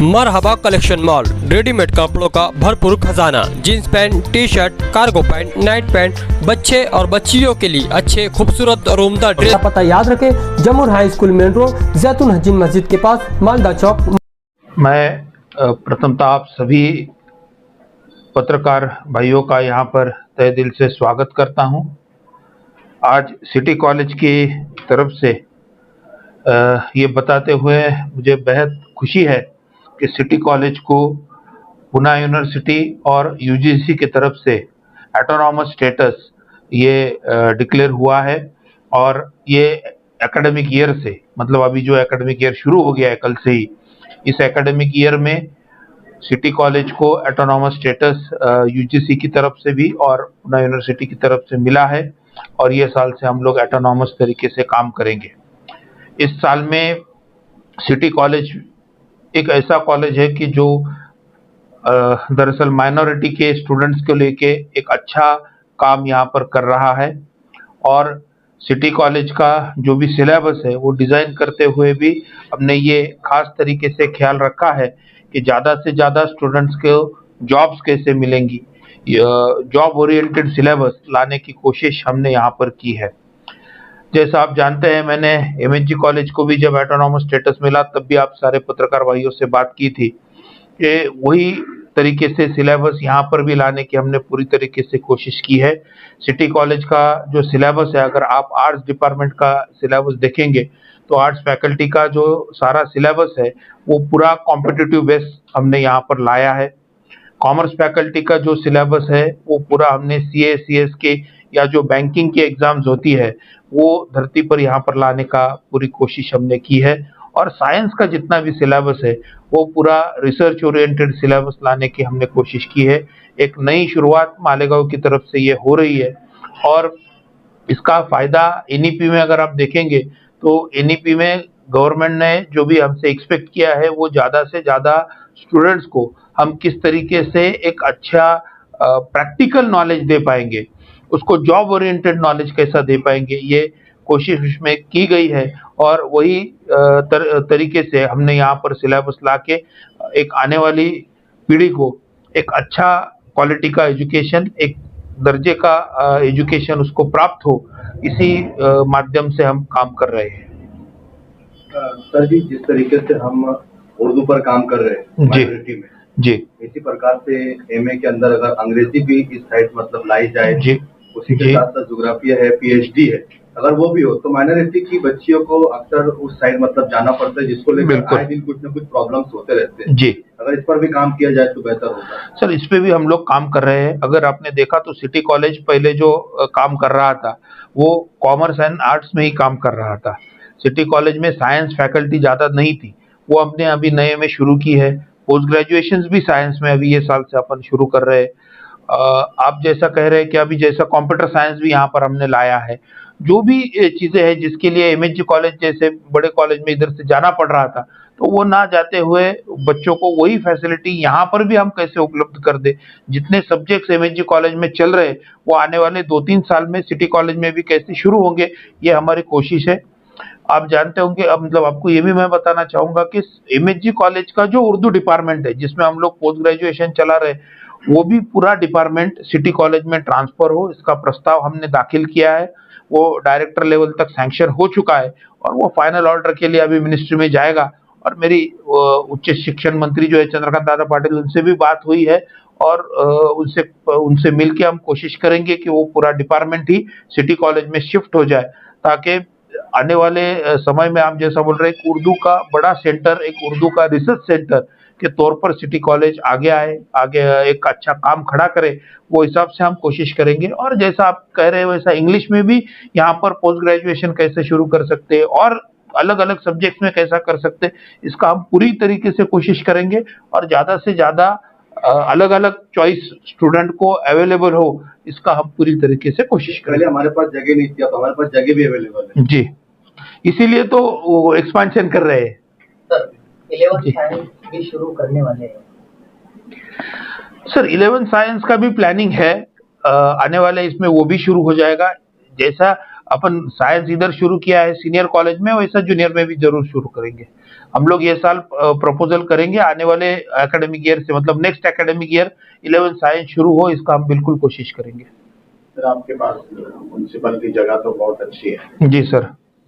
मरहबा collection mall, readymade कपड़ों का भरपूर खजाना, jeans pant, T shirt, cargo pant, night pant, बच्चे और बच्चियों के लिए अच्छे खूबसूरत और उम्दा ड्रेस। पता याद रखें, जमुर हाई स्कूल मेन रोड, जैतून हजीन मस्जिद के पास, मालदा चौक। मैं प्रथमतः आप सभी पत्रकार भाइयों का यहाँ पर तहे दिल से स्वागत करता हूँ। आज सिटी कॉलेज की तरफ से ये बताते हुए मुझे बेहद खुशी है कि सिटी कॉलेज को पुणे यूनिवर्सिटी और यूजीसी की तरफ से ऑटोनॉमस स्टेटस ये डिक्लेयर हुआ है। और ये एकेडमिक ईयर से, मतलब अभी जो एकेडमिक ईयर शुरू हो गया है कल से ही, इस एकेडमिक ईयर में सिटी कॉलेज को ऑटोनॉमस स्टेटस यूजीसी की तरफ से भी और पुणे यूनिवर्सिटी की तरफ से मिला है। और ये साल से हम लोग ऑटोनॉमस तरीके से काम करेंगे। इस साल में सिटी कॉलेज एक ऐसा कॉलेज है कि जो दरअसल माइनॉरिटी के स्टूडेंट्स को लेके एक अच्छा काम यहाँ पर कर रहा है। और सिटी कॉलेज का जो भी सिलेबस है वो डिज़ाइन करते हुए भी हमने ये खास तरीके से ख्याल रखा है कि ज़्यादा से ज़्यादा स्टूडेंट्स को जॉब्स कैसे मिलेंगी। जॉब ओरिएंटेड सिलेबस लाने की कोशिश हमने यहाँ पर की है। जैसा आप जानते हैं, मैंने एमएचजी कॉलेज को भी जब ऑटोनॉमस स्टेटस मिला तब भी आप सारे पत्रकार भाइयों से बात की थी कि वही तरीके से सिलेबस यहाँ पर भी लाने की हमने पूरी तरीके से कोशिश की है। सिटी कॉलेज का जो सिलेबस है, अगर आप आर्ट्स डिपार्टमेंट का सिलेबस देखेंगे तो आर्ट्स फैकल्टी का जो सारा सिलेबस है वो पूरा कॉम्पिटिटिव बेस हमने यहाँ पर लाया है। कॉमर्स फैकल्टी का जो सिलेबस है वो पूरा हमने सीए सीएस के या जो बैंकिंग की एग्जाम्स होती है वो धरती पर यहाँ पर लाने का पूरी कोशिश हमने की है। और साइंस का जितना भी सिलेबस है वो पूरा रिसर्च ओरिएंटेड सिलेबस लाने की हमने कोशिश की है। एक नई शुरुआत मालेगांव की तरफ से ये हो रही है। और इसका फायदा एनईपी में अगर आप देखेंगे तो एनईपी में गवर्नमेंट ने जो भी हमसे एक्सपेक्ट किया है वो ज़्यादा से ज़्यादा स्टूडेंट्स को हम किस तरीके से एक अच्छा प्रैक्टिकल नॉलेज दे पाएंगे, उसको जॉब ओरिएंटेड नॉलेज कैसा दे पाएंगे, ये कोशिश उसमें की गई है। और वही तरीके से हमने यहाँ पर सिलेबस लाके एक आने वाली पीढ़ी को एक अच्छा क्वालिटी का एजुकेशन, एक दर्जे का एजुकेशन उसको प्राप्त हो, इसी माध्यम से हम काम कर रहे हैं। सर जी, जिस तरीके से हम उर्दू पर काम कर रहे हैं माइनॉरिटी में, जी, इसी प्रकार से एमए के अंदर अगर अंग्रेजी भी इस साइड मतलब लाई जाए, जी, उसी के साथ साथ ज्योग्राफिया है, पीएचडी है, अगर वो भी हो तो माइनॉरिटी की बच्चियों को अक्सर उस साइड मतलब जाना पड़ता है, जिसको लेकर आए दिन कुछ न कुछ प्रॉब्लम्स होते रहते हैं। जी, अगर इस पर भी काम किया जाए तो बेहतर होगा। सर, इस पे भी हम लोग काम कर रहे हैं। अगर आपने देखा तो सिटी कॉलेज पहले जो काम कर रहा था वो कॉमर्स एंड आर्ट्स में ही काम कर रहा था। सिटी कॉलेज में साइंस फैकल्टी ज़्यादा नहीं थी, वो हमने अभी नए में शुरू की है। पोस्ट ग्रेजुएशन भी साइंस में अभी ये साल से अपन शुरू कर रहे हैं। आप जैसा कह रहे हैं कि अभी जैसा कंप्यूटर साइंस भी यहाँ पर हमने लाया है। जो भी चीज़ें हैं जिसके लिए एमएचजी कॉलेज जैसे बड़े कॉलेज में इधर से जाना पड़ रहा था, तो वो ना जाते हुए बच्चों को वही फैसिलिटी यहाँ पर भी हम कैसे उपलब्ध कर दे। जितने सब्जेक्ट्स एमएचजी कॉलेज में चल रहे वो आने वाले 2-3 साल में सिटी कॉलेज में भी कैसे शुरू होंगे, ये हमारी कोशिश है। आप जानते होंगे, मतलब आपको ये भी मैं बताना चाहूँगा कि एमएचजी कॉलेज का जो उर्दू डिपार्टमेंट है जिसमें हम लोग पोस्ट ग्रेजुएशन चला रहे, वो भी पूरा डिपार्टमेंट सिटी कॉलेज में ट्रांसफर हो, इसका प्रस्ताव हमने दाखिल किया है। वो डायरेक्टर लेवल तक सैंक्शन हो चुका है और वो फाइनल ऑर्डर के लिए अभी मिनिस्ट्री में जाएगा। और मेरी उच्च शिक्षण मंत्री जो है चंद्रकांत दादा पाटिल, उनसे भी बात हुई है और उनसे मिलके हम कोशिश करेंगे कि वो पूरा डिपार्टमेंट ही सिटी कॉलेज में शिफ्ट हो जाए, ताकि आने वाले समय में आप जैसा बोल रहे हैं, एक उर्दू का बड़ा सेंटर, एक उर्दू का रिसर्च सेंटर के तौर पर सिटी कॉलेज आगे आए, आगे एक अच्छा काम खड़ा करे, वो हिसाब से हम कोशिश करेंगे। और जैसा आप कह रहे हैं वैसा इंग्लिश में भी यहाँ पर पोस्ट ग्रेजुएशन कैसे शुरू कर सकते हैं और अलग अलग सब्जेक्ट्स में कैसा कर सकते हैं, इसका हम पूरी तरीके से कोशिश करेंगे। और ज़्यादा से ज़्यादा अलग अलग चॉइस स्टूडेंट को अवेलेबल हो, इसका हम पूरी तरीके से कोशिश करेंगे। पहले हमारे पास जगह नहीं थी, अब हमारे पास जगह भी अवेलेबल है। जी, इसीलिए तो वो एक्सपेंशन कर रहे हैं। सर, 11th साइंस भी शुरू करने वाले हैं। सर, 11th साइंस का भी प्लानिंग है, आने वाले इसमें वो भी शुरू हो जाएगा। जैसा अपन साइंस इधर शुरू किया है सीनियर कॉलेज में, वैसा जूनियर में भी जरूर शुरू करेंगे। हम लोग ये साल प्रपोजल करेंगे आने वाले एकेडमिक ईयर से, मतलब नेक्स्ट एकेडमिक ईयर 11 साइंस शुरू हो, इसका हम बिल्कुल कोशिश करेंगे। सर आपके पास म्युनिसिपल की जगह तो बहुत अच्छी है। जी सर।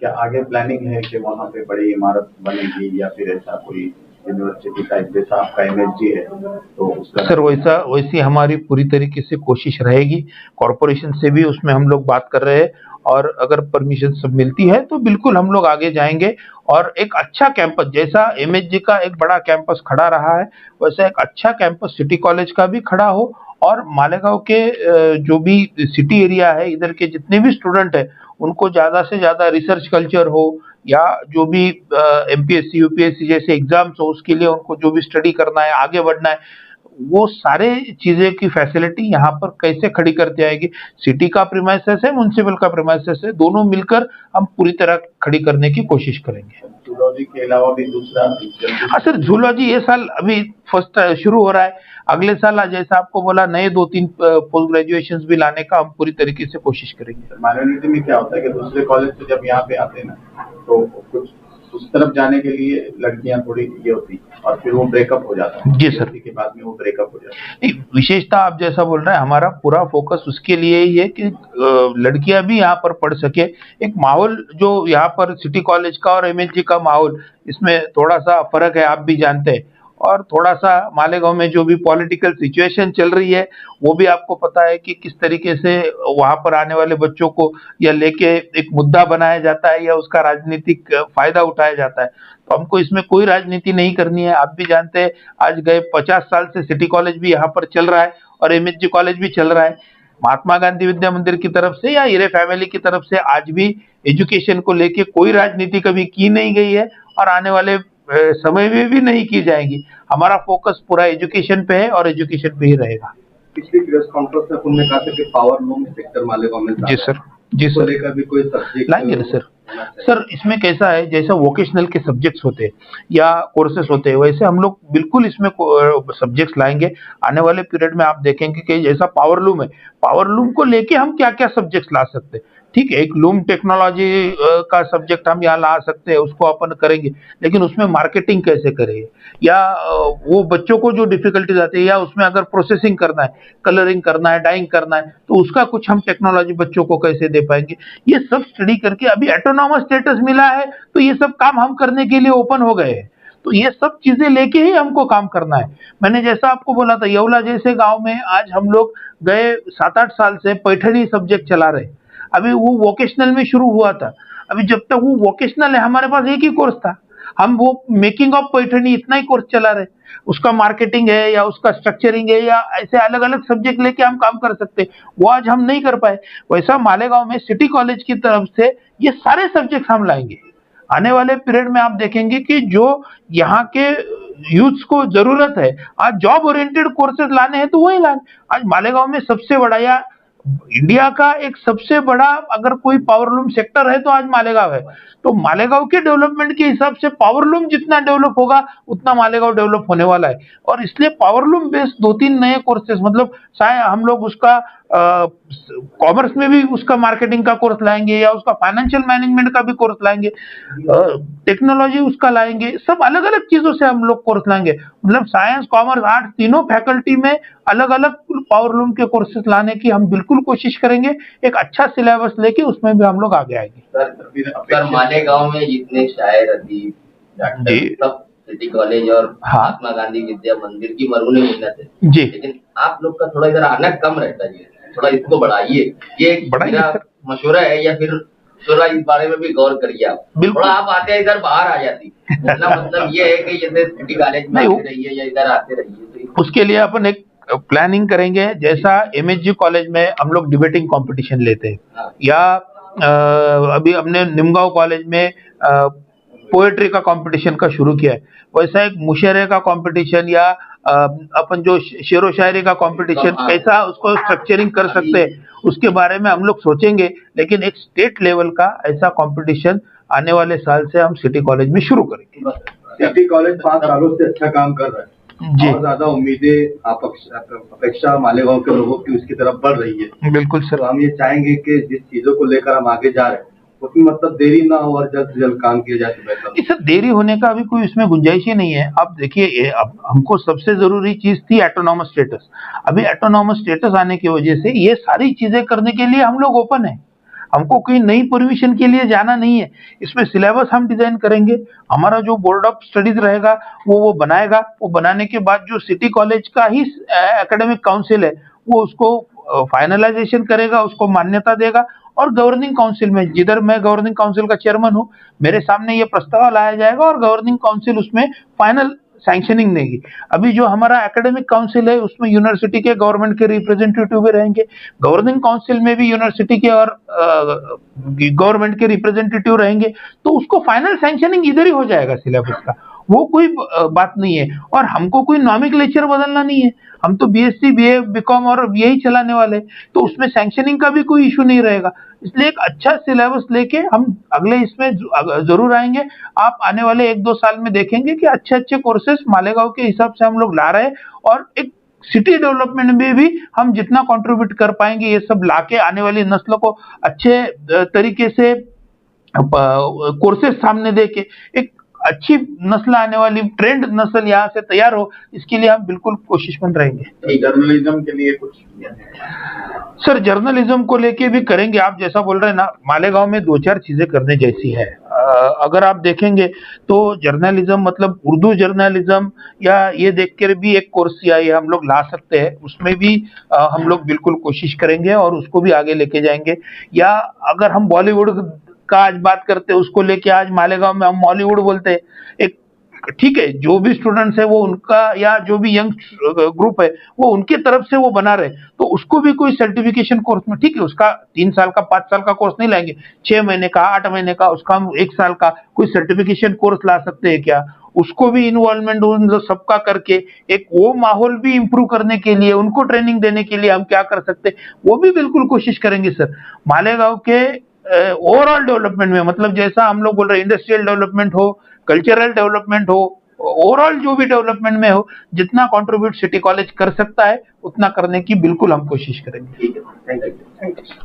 क्या आगे प्लानिंग है कि वहाँ पे बड़ी इमारत बनेगी या फिर ऐसा कोई यूनिवर्सिटी टाइप जैसा आपका एमएसजी है तो उसका? सर वैसी हमारी पूरी तरीके से कोशिश रहेगी। कॉरपोरेशन से भी उसमें हम लोग बात कर रहे हैं और अगर परमिशन सब मिलती है तो बिल्कुल हम लोग आगे जाएंगे और एक अच्छा कैंपस, जैसा एमएसजी का एक बड़ा कैंपस खड़ा रहा है वैसा एक अच्छा कैंपस सिटी कॉलेज का भी खड़ा हो और मालेगांव के जो भी सिटी एरिया है, इधर के जितने भी स्टूडेंट है उनको ज्यादा से ज्यादा रिसर्च कल्चर हो या जो भी एमपीएससी यूपीएससी जैसे एग्जाम्स हो उसके लिए उनको जो भी स्टडी करना है, आगे बढ़ना है, वो सारे चीजें की फैसिलिटी यहाँ पर कैसे खड़ी करती आएगी। सिटी का प्रीमाइसेस है, म्युनिसिपल का प्रीमाइसेस है, दोनों मिलकर हम पूरी तरह खड़ी करने की कोशिश करेंगे। जूलॉजी के अलावा भी दूसरा? हाँ सर, जूलॉजी ये साल अभी फर्स्ट शुरू हो रहा है। अगले साल जैसा आपको बोला नए 2-3 पोस्ट ग्रेजुएशन भी लाने का हम पूरी तरीके से कोशिश करेंगे। माइनॉरिटी में क्या होता है कि दूसरे कॉलेज से जब यहाँ पे आते हैं ना तो कुछ उस तरफ जाने के लिए लड़कियां थोड़ी ये होती और फिर वो ब्रेकअप हो जाता है। जी सर। के बाद में वो ब्रेकअप हो जाता है। नहीं, विशेषता आप जैसा बोल रहे हैं, हमारा पूरा फोकस उसके लिए ही है कि लड़कियां भी यहाँ पर पढ़ सके। एक माहौल जो यहाँ पर सिटी कॉलेज का और एमएसजी का माहौल, इसमें थोड़ा सा फर्क है, आप भी जानते हैं। और थोड़ा सा मालेगांव में जो भी पॉलिटिकल सिचुएशन चल रही है वो भी आपको पता है कि किस तरीके से वहां पर आने वाले बच्चों को या लेके एक मुद्दा बनाया जाता है या उसका राजनीतिक फायदा उठाया जाता है। तो हमको इसमें कोई राजनीति नहीं करनी है। आप भी जानते हैं आज गए 50 साल से सिटी कॉलेज भी यहाँ पर चल रहा है और एमएसजी कॉलेज भी चल रहा है। महात्मा गांधी विद्या मंदिर की तरफ से या हीरे फैमिली की तरफ से आज भी एजुकेशन को लेके कोई राजनीति कभी की नहीं गई है और आने वाले समय में भी नहीं की जाएगी। हमारा फोकस पूरा एजुकेशन पे है और एजुकेशन पे ही रहेगा। पिछली प्रेस कॉन्फ्रेंस में उन्होंने कहा था कि पावर लूम सेक्टर मालेगांव में जी सर, जी सर, लेकर भी कोई सब्जेक्ट लाएंगे ना सर। सर इसमें कैसा है, जैसा वोकेशनल के सब्जेक्ट्स होते हैं या कोर्सेस होते हैं वैसे हम लोग बिल्कुल इसमें सब्जेक्ट्स लाएंगे। आने वाले पीरियड में आप देखेंगे कि जैसा पावर लूम है, पावर लूम को लेके हम क्या क्या सब्जेक्ट्स ला सकते हैं। ठीक है, एक लूम टेक्नोलॉजी का सब्जेक्ट हम यहाँ ला सकते हैं, उसको अपन करेंगे, लेकिन उसमें मार्केटिंग कैसे करें या वो बच्चों को जो डिफिकल्टीज आती है या उसमें अगर प्रोसेसिंग करना है, कलरिंग करना है, डाइंग करना है, तो उसका कुछ हम टेक्नोलॉजी बच्चों को कैसे दे पाएंगे, ये सब स्टडी करके अभी ऑटोनॉमस स्टेटस मिला है तो ये सब काम हम करने के लिए ओपन हो गए हैं। तो ये सब चीजें लेके ही हमको काम करना है। मैंने जैसा आपको बोला था, येवला जैसे गांव में आज हम लोग गए 7-8 साल से पैठणी सब्जेक्ट चला रहे। अभी वो वोकेशनल में शुरू हुआ था, अभी जब तक वो वोकेशनल है हमारे पास एक ही कोर्स था, हम वो मेकिंग ऑफ पैठणी इतना ही कोर्स चला रहे। उसका मार्केटिंग है या उसका स्ट्रक्चरिंग है या ऐसे अलग अलग सब्जेक्ट लेके हम काम कर सकते, वो आज हम नहीं कर पाए। वैसा मालेगांव में सिटी कॉलेज की तरफ से ये सारे सब्जेक्ट हम लाएंगे। आने वाले पीरियड में आप देखेंगे कि जो यहाँ के यूथ्स को जरूरत है, आज जॉब ओरिएंटेड कोर्सेज लाने हैं तो वही लाने। आज मालेगांव में सबसे बड़ा या इंडिया का एक सबसे बड़ा अगर कोई पावरलूम सेक्टर है तो आज मालेगांव है। तो मालेगांव के डेवलपमेंट के हिसाब से पावरलूम जितना डेवलप होगा उतना मालेगांव डेवलप होने वाला है। और इसलिए पावरलूम बेस्ड 2-3 नए कोर्सेज, मतलब शायद हम लोग उसका कॉमर्स में भी उसका मार्केटिंग का कोर्स लाएंगे या उसका फाइनेंशियल मैनेजमेंट का भी कोर्स लाएंगे, टेक्नोलॉजी उसका लाएंगे, सब अलग अलग चीजों से हम लोग कोर्स लाएंगे। मतलब साइंस, कॉमर्स, आर्ट्स तीनों फैकल्टी में अलग अलग पावरलूम के कोर्सेज लाने की हम बिल्कुल कोशिश करेंगे। एक अच्छा सिलेबस लेके उसमें भी हम लोग आगे आएंगे। सर मालेगांव में जितने शायर, अदीब, डॉक्टर सब सिटी कॉलेज और महात्मा गांधी विद्या मंदिर की मरूने मेहनत है जी, लेकिन आप लोग का थोड़ा इधर आना कम रहता है, थोड़ा इसको बढ़ाइए। ये मेरा मशवरा है या फिर थोड़ा इस बारे में भी गौर करिए आप। थोड़ा आप आते हैं इधर बाहर आ जाती, मतलब ये है कि जैसे सिटी कॉलेज में आते रहिए या इधर आते रहिए। तो उसके लिए अपन एक प्लानिंग करेंगे, जैसा एमएसजी कॉलेज में हम लोग डिबेटिंग कंपटीशन लेते हैं या अभी हमने निमगांव कॉलेज में पोएट्री का कंपटीशन का शुरू किया है, वैसा एक मुशरे का कंपटीशन या अपन जो शेरो शायरी का कंपटीशन कैसा उसको स्ट्रक्चरिंग कर सकते हैं उसके बारे में हम लोग सोचेंगे। लेकिन एक स्टेट लेवल का ऐसा कंपटीशन आने वाले साल से हम सिटी कॉलेज में शुरू करेंगे। सिटी कॉलेज 5 सालों से अच्छा काम कर रहा है जी, और ज्यादा उम्मीदें अपेक्षा मालेगांव के लोगों की उसकी तरफ बढ़ रही है। बिल्कुल सर, तो हम ये चाहेंगे कि जिस चीजों को लेकर हम आगे जा रहे हैं उसमें मतलब देरी ना हो और जल्द से जल्द काम किया जाए तो बेहतर। इस देरी होने का अभी कोई इसमें गुंजाइश ही नहीं है। आप देखिए, अब हमको सबसे जरूरी चीज थी ऑटोनॉमस स्टेटस। अभी ऑटोनॉमस स्टेटस आने की वजह से ये सारी चीजें करने के लिए हम लोग ओपन है। हमको कोई नई परमिशन के लिए जाना नहीं है। इसमें सिलेबस हम डिजाइन करेंगे, हमारा जो बोर्ड ऑफ स्टडीज रहेगा वो बनाएगा। वो बनाने के बाद जो सिटी कॉलेज का ही एकेडमिक काउंसिल है वो उसको फाइनलाइजेशन करेगा, उसको मान्यता देगा, और गवर्निंग काउंसिल में, जिधर मैं गवर्निंग काउंसिल का चेयरमैन हूँ, मेरे सामने ये प्रस्ताव लाया जाएगा और गवर्निंग काउंसिल उसमें फाइनल सैंक्शनिंग देगी। अभी जो हमारा एकेडमिक काउंसिल है उसमें यूनिवर्सिटी के गवर्नमेंट के रिप्रेजेंटेटिव भी रहेंगे, गवर्निंग काउंसिल में भी यूनिवर्सिटी के और गवर्नमेंट के रिप्रेजेंटेटिव रहेंगे, तो उसको फाइनल सैंक्शनिंग इधर ही हो जाएगा सिलेबस का। वो कोई बात नहीं है। और हमको कोई नॉमेनक्लेचर बदलना नहीं है। हम तो बीएससी, बीए, बीकॉम और यही चलाने वाले, तो उसमें सैंक्शनिंग का भी कोई इशू नहीं रहेगा। इसलिए एक अच्छा सिलेबस लेके हम अगले इसमें जरूर आएंगे। आप आने वाले 1-2 साल में देखेंगे कि अच्छे अच्छे कोर्सेस मालेगांव के हिसाब से हम लोग ला रहे हैं, और एक सिटी डेवलपमेंट में भी हम जितना कंट्रीब्यूट कर पाएंगे ये सब लाके आने वाली नस्ल को अच्छे तरीके से कोर्सेस सामने देके एक अच्छी नस्ल आने वाली, ट्रेंड नस्ल यहाँ से तैयार हो, इसके लिए हम बिल्कुल कोशिशमंद रहेंगे। जर्नलिज्म के लिए कुछ सर, जर्नलिज्म को लेके भी करेंगे। आप जैसा बोल रहे हैं ना, मालेगांव में 2-4 चीजें करने जैसी है। अगर आप देखेंगे तो जर्नलिज्म मतलब उर्दू जर्नलिज्म, या ये देख कर भी एक कोर्स या ये हम लोग ला सकते हैं, उसमें भी हम लोग बिल्कुल कोशिश करेंगे और उसको भी आगे लेके जाएंगे। या अगर हम बॉलीवुड का आज बात करते हैं, उसको लेके आज मालेगांव में हम बॉलीवुड बोलते हैं, एक ठीक है, जो भी स्टूडेंट्स है वो उनका, या जो भी यंग ग्रुप है वो उनके तरफ से वो बना रहे, तो उसको भी कोई सर्टिफिकेशन कोर्स में, ठीक है, उसका 3 साल का 5 साल का कोर्स नहीं लाएंगे, 6 महीने का, 8 महीने का, उसका हम 1 साल का कोई सर्टिफिकेशन कोर्स ला सकते हैं क्या? उसको भी इन्वॉल्वमेंट उन सबका करके एक वो माहौल भी इम्प्रूव करने के लिए, उनको ट्रेनिंग देने के लिए हम क्या कर सकते हैं, वो भी बिल्कुल कोशिश करेंगे सर। मालेगांव के ओवरऑल डेवलपमेंट में, मतलब जैसा हम लोग बोल रहे हैं, इंडस्ट्रियल डेवलपमेंट हो, कल्चरल डेवलपमेंट हो, ओवरऑल जो भी डेवलपमेंट में हो, जितना कंट्रीब्यूट सिटी कॉलेज कर सकता है उतना करने की बिल्कुल हम कोशिश करेंगे। ठीक है, थैंक यू।